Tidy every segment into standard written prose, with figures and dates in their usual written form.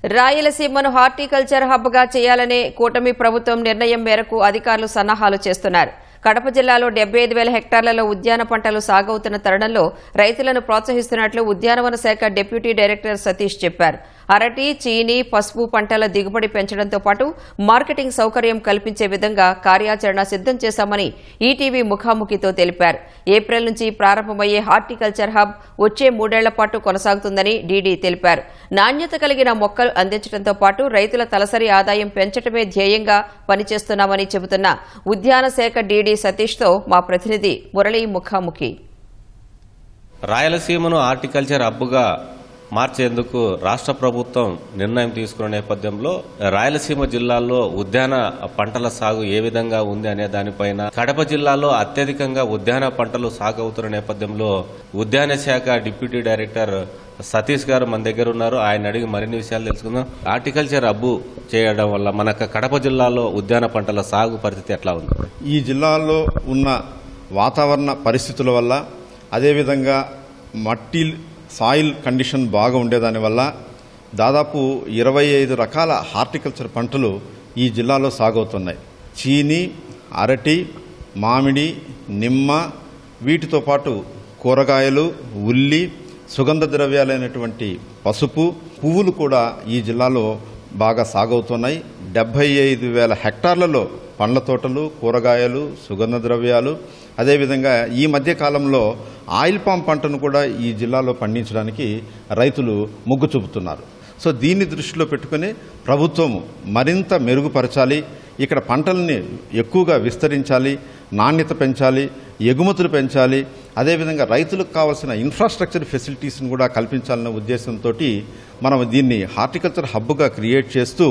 రాయలసీమను హార్టికల్చర్ హబ్గా చేయాలనే కూటమి ప్రభుత్వం నిర్ణయం మేరకు అధికారులు సన్నాహాలు చేస్తున్నారు. కడప జిల్లాలో 75,000 హెక్టార్లలో ఉద్యాన పంటలు సాగవుతున్న తరుణంలో రైతులను ప్రోత్సహిస్తున్నట్లు ఉద్యానవన శాఖ డిప్యూటీ డైరెక్టర్ సతీష్ చెప్పారు. అరటి, చీని, పసుపు పంటల దిగుబడి పెంచడంతో పాటు మార్కెటింగ్ సౌకర్యం కల్పించే విధంగా కార్యాచరణ సిద్ధం చేశామని ఈటీవీ ముఖాముఖితో తెలిపారు. ఏప్రిల్ నుంచి ప్రారంభమయ్యే హార్టికల్చర్ హబ్ వచ్చే 3 ఏళ్ల పాటు కొనసాగుతుందని డీడీ తెలిపారు. నాణ్యత కలిగిన మొక్కలు అందించడంతో పాటు రైతుల తలసరి ఆదాయం పెంచడమే ధ్యేయంగా పనిచేస్తున్నామని చెబుతున్న ఉద్యాన శాఖ డీడీ సతీష్తో మా ప్రతినిధి మురళీ ముఖాముఖి. రాయలసీమను హార్టికల్చర్ హబ్గా మార్చేందుకు రాష్ట్ర ప్రభుత్వం నిర్ణయం తీసుకున్న నేపథ్యంలో రాయలసీమ జిల్లాల్లో ఉద్యాన పంటల సాగు ఏ విధంగా ఉంది అనే దానిపైన కడప జిల్లాలో అత్యధికంగా ఉద్యాన పంటలు సాగు అవుతున్న నేపథ్యంలో ఉద్యాన శాఖ డిప్యూటీ డైరెక్టర్ సతీష్ గారు మన దగ్గర ఉన్నారు. ఆయన అడిగి మరిన్ని విషయాలు తెలుసుకుందాం. హార్టికల్చర్ హబ్ చేయడం వల్ల మనకు కడప జిల్లాలో ఉద్యాన పంటల సాగు పరిస్థితి ఎట్లా ఉంది? ఈ జిల్లాలో ఉన్న వాతావరణ పరిస్థితుల వల్ల, అదేవిధంగా మట్టి సాయిల్ కండిషన్ బాగా ఉండేదానివల్ల దాదాపు 25 రకాల హార్టికల్చర్ పంటలు ఈ జిల్లాలో సాగవుతున్నాయి. చీని, అరటి, మామిడి, నిమ్మ, వీటితో పాటు కూరగాయలు, ఉల్లి, సుగంధ ద్రవ్యాలైనటువంటి పసుపు, పువ్వులు కూడా ఈ జిల్లాలో బాగా సాగవుతున్నాయి. 75,000 హెక్టార్లలో పండ్ల తోటలు, కూరగాయలు, సుగంధ ద్రవ్యాలు, అదేవిధంగా ఈ మధ్య కాలంలో ఆయిల్ పామ్ పంటను కూడా ఈ జిల్లాలో పండించడానికి రైతులు మొగ్గు చూపుతున్నారు. సో దీన్ని దృష్టిలో పెట్టుకుని ప్రభుత్వం మరింత మెరుగుపరచాలి, ఇక్కడ పంటల్ని ఎక్కువగా విస్తరించాలి, నాణ్యత పెంచాలి, ఎగుమతులు పెంచాలి, అదేవిధంగా రైతులకు కావాల్సిన ఇన్ఫ్రాస్ట్రక్చర్ ఫెసిలిటీస్ను కూడా కల్పించాలనే ఉద్దేశంతో మనం దీన్ని హార్టికల్చర్ హబ్గా క్రియేట్ చేస్తూ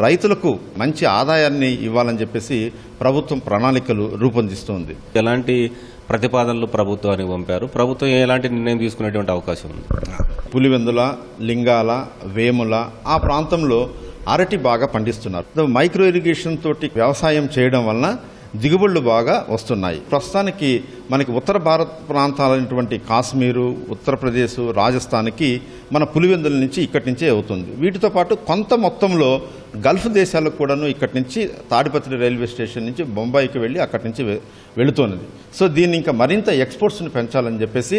రైతులకు మంచి ఆదాయాన్ని ఇవ్వాలని చెప్పేసి ప్రభుత్వం ప్రణాళికలు రూపొందిస్తోంది. ఎలాంటి ప్రతిపాదనలు ప్రభుత్వానికి పంపారు? ప్రభుత్వం ఎలాంటి నిర్ణయం తీసుకునేటువంటి అవకాశం ఉంది? పులివెందుల, లింగాల, వేముల ఆ ప్రాంతంలో అరటి బాగా పండిస్తున్నారు. మైక్రో ఇరిగేషన్ తోటి వ్యవసాయం చేయడం వలన దిగుబడులు బాగా వస్తున్నాయి. ప్రస్తుతానికి మనకి ఉత్తర భారత్ ప్రాంతాలైనటువంటి కాశ్మీరు, ఉత్తరప్రదేశ్, రాజస్థాన్కి మన పులివెందుల నుంచి ఇక్కడి నుంచే అవుతుంది. వీటితో పాటు కొంత మొత్తంలో గల్ఫ్ దేశాలకు కూడాను ఇక్కడి నుంచి తాడిపత్రి రైల్వే స్టేషన్ నుంచి బొంబాయికి వెళ్ళి అక్కడి నుంచి వెళుతున్నది. సో దీన్ని ఇంకా మరింత ఎక్స్పోర్ట్స్ని పెంచాలని చెప్పేసి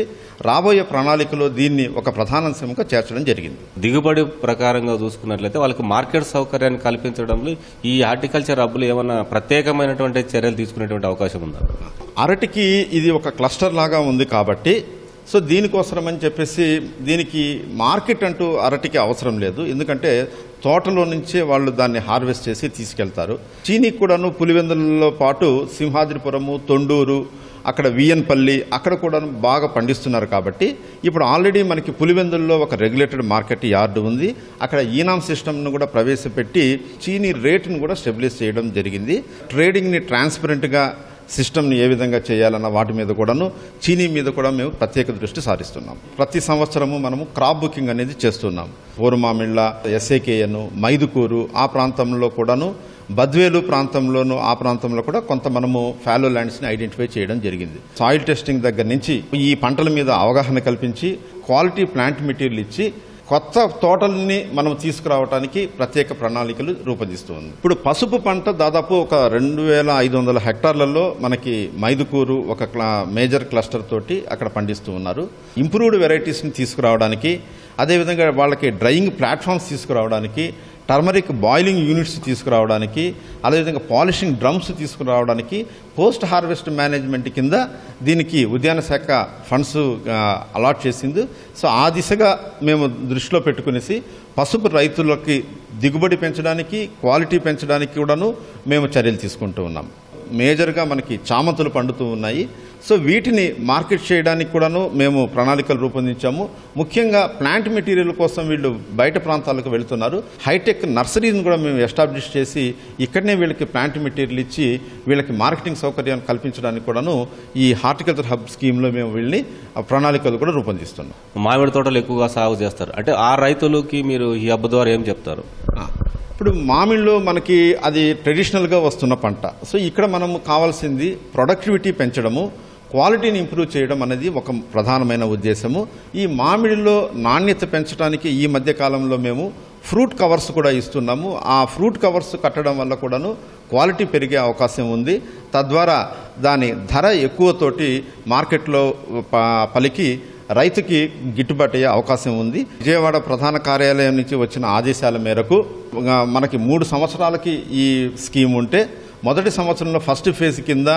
రాబోయే ప్రణాళికలో దీన్ని ఒక ప్రధాన అంశంగా చేర్చడం జరిగింది. దిగుబడి ప్రకారంగా చూసుకున్నట్లయితే వాళ్ళకి మార్కెట్ సౌకర్యాన్ని కల్పించడంలో ఈ హార్టికల్చర్ హబ్లు ఏమైనా ప్రత్యేకమైనటువంటి చర్యలు తీసుకునేటువంటి అవకాశం ఉందా? అరటికి ఇది ఒక క్లస్టర్ లాగా ఉంది కాబట్టి సో దీనికోసమని చెప్పేసి దీనికి మార్కెట్ అంటూ అరటికి అవసరం లేదు. ఎందుకంటే తోటలో నుంచే వాళ్ళు దాన్ని హార్వెస్ట్ చేసి తీసుకెళ్తారు. చీనికి కూడాను పులివెందులలో పాటు సింహాద్రిపురము, తొండూరు, అక్కడ విఎన్పల్లి అక్కడ కూడా బాగా పండిస్తున్నారు. కాబట్టి ఇప్పుడు ఆల్రెడీ మనకి పులివెందుల్లో ఒక రెగ్యులేటెడ్ మార్కెట్ యార్డు ఉంది. అక్కడ ఈనామ్ సిస్టమ్ను కూడా ప్రవేశపెట్టి చీనీ రేటును కూడా స్టెబిలైజ్ చేయడం జరిగింది. ట్రేడింగ్ని ట్రాన్స్పరెంట్గా సిస్టమ్ని ఏ విధంగా చేయాలన్న వాటి మీద కూడాను, చీనీ మీద కూడా మేము ప్రత్యేక దృష్టి సారిస్తున్నాం. ప్రతి సంవత్సరము మనము క్రాప్ బుకింగ్ అనేది చేస్తున్నాం. పూర్మామిళ్ళ, ఎస్ఏకేఎన్, మైదుకూరు ఆ ప్రాంతంలో కూడాను, బద్వేలు ప్రాంతంలోను ఆ ప్రాంతంలో కూడా కొంత మనము ఫాలో ల్యాండ్స్ని ఐడెంటిఫై చేయడం జరిగింది. సాయిల్ టెస్టింగ్ దగ్గర నుంచి ఈ పంటల మీద అవగాహన కల్పించి క్వాలిటీ ప్లాంట్ మెటీరియల్ ఇచ్చి కొత్త తోటల్ని మనం తీసుకురావడానికి ప్రత్యేక ప్రణాళికలు రూపొందిస్తుంది. ఇప్పుడు పసుపు పంట దాదాపు ఒక 2,500 హెక్టార్లలో మనకి మైదుకూరు ఒక మేజర్ క్లస్టర్ తోటి అక్కడ పండిస్తూ ఉన్నారు. ఇంప్రూవ్డ్ వెరైటీస్ని తీసుకురావడానికి, అదేవిధంగా వాళ్ళకి డ్రైయింగ్ ప్లాట్ఫామ్స్ తీసుకురావడానికి, టర్మరిక్ బాయిలింగ్ యూనిట్స్ తీసుకురావడానికి, అదేవిధంగా పాలిషింగ్ డ్రమ్స్ తీసుకురావడానికి పోస్ట్ హార్వెస్ట్ మేనేజ్మెంట్ కింద దీనికి ఉద్యాన శాఖ ఫండ్స్ అలాట్ చేసింది. సో ఆ దిశగా మేము దృష్టిలో పెట్టుకునేసి పసుపు రైతులకి దిగుబడి పెంచడానికి, క్వాలిటీ పెంచడానికి కూడాను మేము చర్యలు తీసుకుంటూ ఉన్నాం. మేజర్గా మనకి చామంతులు పండుతూ ఉన్నాయి. సో వీటిని మార్కెట్ చేయడానికి కూడాను మేము ప్రణాళికలు రూపొందించాము. ముఖ్యంగా ప్లాంట్ మెటీరియల్ కోసం వీళ్ళు బయట ప్రాంతాలకు వెళుతున్నారు. హైటెక్ నర్సరీని కూడా మేము ఎస్టాబ్లిష్ చేసి ఇక్కడనే వీళ్ళకి ప్లాంట్ మెటీరియల్ ఇచ్చి వీళ్ళకి మార్కెటింగ్ సౌకర్యాన్ని కల్పించడానికి కూడాను ఈ హార్టికల్చర్ హబ్ స్కీమ్లో మేము వీళ్ళని ప్రణాళికలు కూడా రూపొందిస్తున్నాం. మామిడి తోటలు ఎక్కువగా సాగు చేస్తారు అంటే ఆ రైతులకి మీరు ఈ హబ్ ద్వారా ఏం చెప్తారు? ఇప్పుడు మామిడిలో మనకి అది ట్రెడిషనల్గా వస్తున్న పంట. సో ఇక్కడ మనము కావాల్సింది ప్రొడక్టివిటీ పెంచడము, క్వాలిటీని ఇంప్రూవ్ చేయడం అనేది ఒక ప్రధానమైన ఉద్దేశము. ఈ మామిడిలో నాణ్యత పెంచడానికి ఈ మధ్య కాలంలో మేము ఫ్రూట్ కవర్స్ కూడా ఇస్తున్నాము. ఆ ఫ్రూట్ కవర్స్ కట్టడం వల్ల కూడాను క్వాలిటీ పెరిగే అవకాశం ఉంది. తద్వారా దాని ధర ఎక్కువతోటి మార్కెట్లో పలికి రైతుకి గిట్టుబాటు అయ్యే అవకాశం ఉంది. విజయవాడ ప్రధాన కార్యాలయం నుంచి వచ్చిన ఆదేశాల మేరకు మనకి 3 సంవత్సరాలకి ఈ స్కీమ్ ఉంటే, మొదటి సంవత్సరంలో ఫస్ట్ ఫేజ్ కింద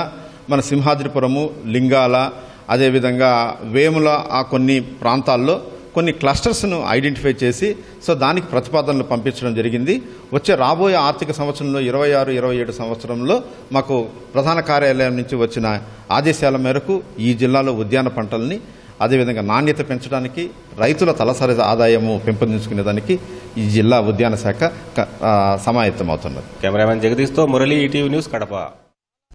మన సింహాద్రిపురము, లింగాల, అదేవిధంగా వేముల ఆ కొన్ని ప్రాంతాల్లో కొన్ని క్లస్టర్స్ను ఐడెంటిఫై చేసి దానికి ప్రతిపాదనలు పంపించడం జరిగింది. రాబోయే ఆర్థిక సంవత్సరంలో 26-27 సంవత్సరంలో మాకు ప్రధాన కార్యాలయం నుంచి వచ్చిన ఆదేశాల మేరకు ఈ జిల్లాలో ఉద్యాన పంటల్ని అదేవిధంగా నాణ్యత పెంచడానికి, రైతుల తలసరి ఆదాయము పెంపొందించుకునేదానికి ఈ జిల్లా ఉద్యాన శాఖ సమాయత్తమవుతున్నది. కెమెరామెన్ జగదీష్తో మురళి, ఈటీవీ న్యూస్, కడప.